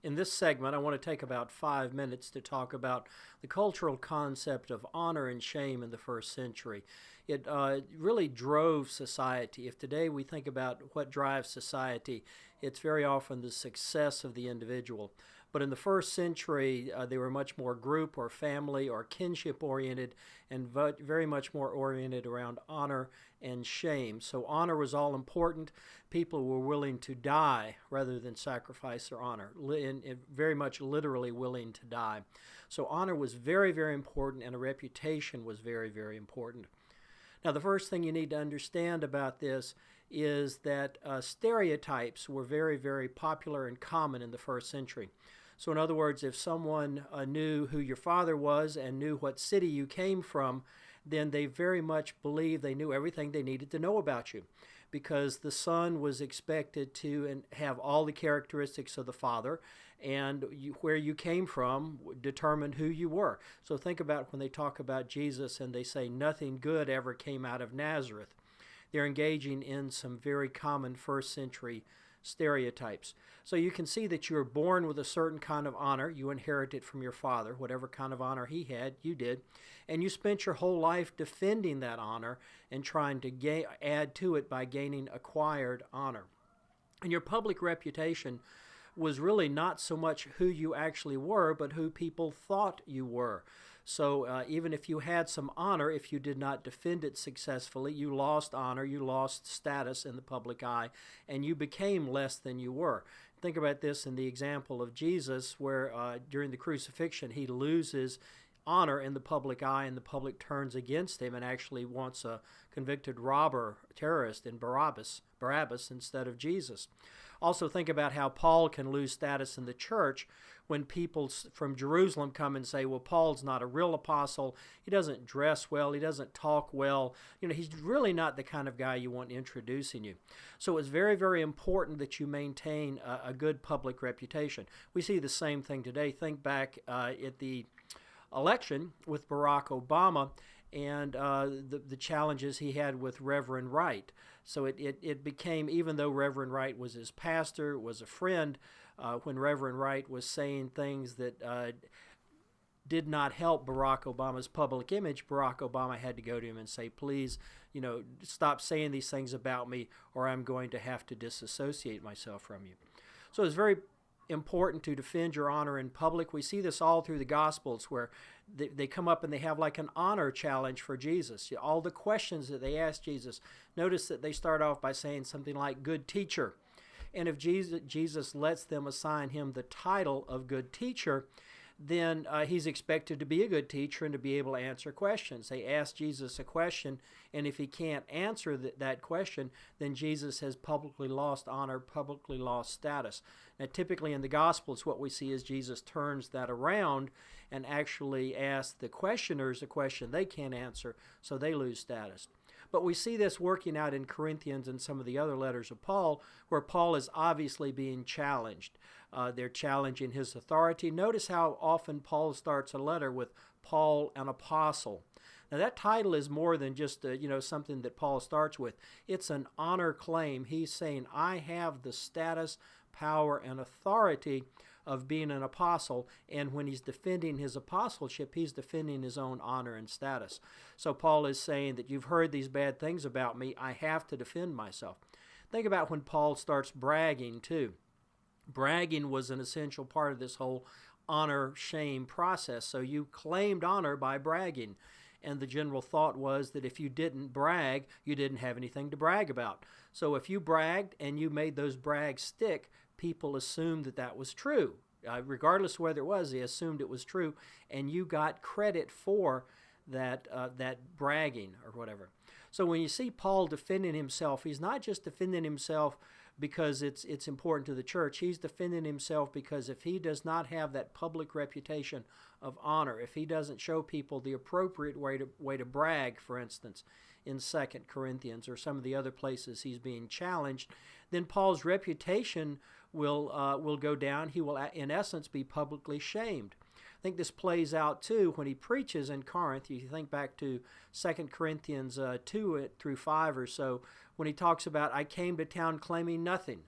In this segment, I want to take about 5 minutes to talk about the cultural concept of honor and shame in the first century. It really drove society. If today we think about what drives society, it's very often the success of the individual. But in the first century, they were much more group or family or kinship oriented and very much more oriented around honor and shame. So honor was all important. People were willing to die rather than sacrifice their honor, and very much literally willing to die. So honor was very, very important, and a reputation was very, very important. Now, the first thing you need to understand about this is that stereotypes were very, very popular and common in the first century. So, in other words, if someone knew who your father was and knew what city you came from, then they very much believed they knew everything they needed to know about you, because the son was expected to have all the characteristics of the father, and where you came from determined who you were. So think about when they talk about Jesus and they say nothing good ever came out of Nazareth. They're engaging in some very common first century stereotypes. So you can see that you were born with a certain kind of honor. You inherit it from your father. Whatever kind of honor he had, you did. And you spent your whole life defending that honor and trying to add to it by gaining acquired honor. And your public reputation was really not so much who you actually were, but who people thought you were. So even if you had some honor, if you did not defend it successfully, you lost honor, you lost status in the public eye, and you became less than you were. Think about this in the example of Jesus, where during the crucifixion he loses honor in the public eye, and the public turns against him and actually wants a convicted robber, terrorist in Barabbas instead of Jesus. Also think about how Paul can lose status in the church when people from Jerusalem come and say, well, Paul's not a real apostle, he doesn't dress well, he doesn't talk well, he's really not the kind of guy you want introducing you. So it's very, very important that you maintain a good public reputation. We see the same thing today. Think back at the election with Barack Obama and the challenges he had with Reverend Wright. So it became, even though Reverend Wright was his pastor, was a friend, when Reverend Wright was saying things that did not help Barack Obama's public image, Barack Obama had to go to him and say, please, stop saying these things about me, or I'm going to have to disassociate myself from you. So it's very important to defend your honor in public. We see this all through the Gospels, where they come up and they have like an honor challenge for Jesus. All the questions that they ask Jesus, notice that they start off by saying something like, good teacher. And if Jesus lets them assign him the title of good teacher, then he's expected to be a good teacher and to be able to answer questions. They ask Jesus a question, and if he can't answer that question, then Jesus has publicly lost honor, publicly lost status. Now, typically in the Gospels, what we see is Jesus turns that around and actually asks the questioners a question they can't answer, so they lose status. But we see this working out in Corinthians and some of the other letters of Paul, where Paul is obviously being challenged. They're challenging his authority. Notice how often Paul starts a letter with Paul, an apostle. Now that title is more than just something that Paul starts with. It's an honor claim. He's saying, I have the status, power, and authority of being an apostle, and when he's defending his apostleship, he's defending his own honor and status. So Paul is saying that you've heard these bad things about me, I have to defend myself. Think about when Paul starts bragging too. Bragging was an essential part of this whole honor-shame process. So you claimed honor by bragging. And the general thought was that if you didn't brag, you didn't have anything to brag about. So if you bragged and you made those brags stick, people assumed that that was true. Regardless of whether it was, they assumed it was true, and you got credit for that bragging or whatever. So when you see Paul defending himself, he's not just defending himself because it's important to the church. He's defending himself because if he does not have that public reputation of honor, if he doesn't show people the appropriate way to brag, for instance, in 2 Corinthians or some of the other places he's being challenged, then Paul's reputation will go down. He will, in essence, be publicly shamed. I think this plays out too when he preaches in Corinth. You think back to 2 Corinthians 2 through 5 or so, when he talks about, I came to town claiming nothing.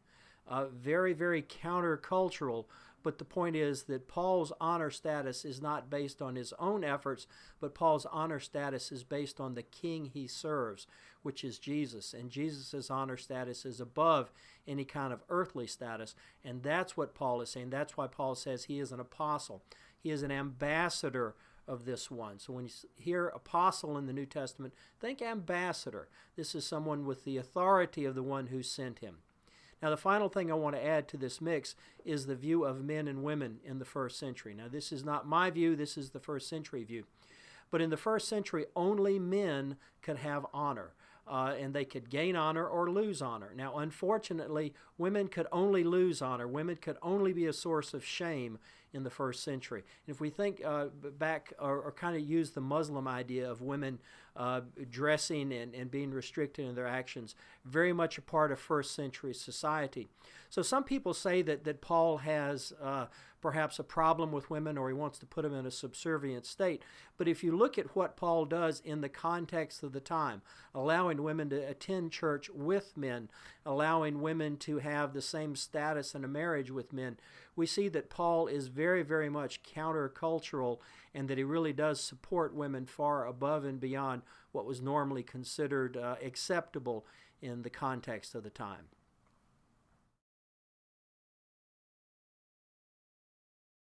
Very, very countercultural But the point is that Paul's honor status is not based on his own efforts, but Paul's honor status is based on the king he serves, which is Jesus. And Jesus' honor status is above any kind of earthly status. And that's what Paul is saying. That's why Paul says he is an apostle. He is an ambassador of this one. So when you hear apostle in the New Testament, think ambassador. This is someone with the authority of the one who sent him. Now, the final thing I want to add to this mix is the view of men and women in the first century. Now, this is not my view. This is the first century view. But in the first century, only men could have honor. And they could gain honor or lose honor. Now, unfortunately, women could only lose honor. Women could only be a source of shame in the first century. And if we think back or kind of use the Muslim idea of women dressing and being restricted in their actions, very much a part of first century society. So some people say that Paul has perhaps a problem with women, or he wants to put them in a subservient state. But if you look at what Paul does in the context of the time, allowing women to attend church with men, allowing women to have the same status in a marriage with men, we see that Paul is very, very much countercultural, and that he really does support women far above and beyond what was normally considered acceptable in the context of the time.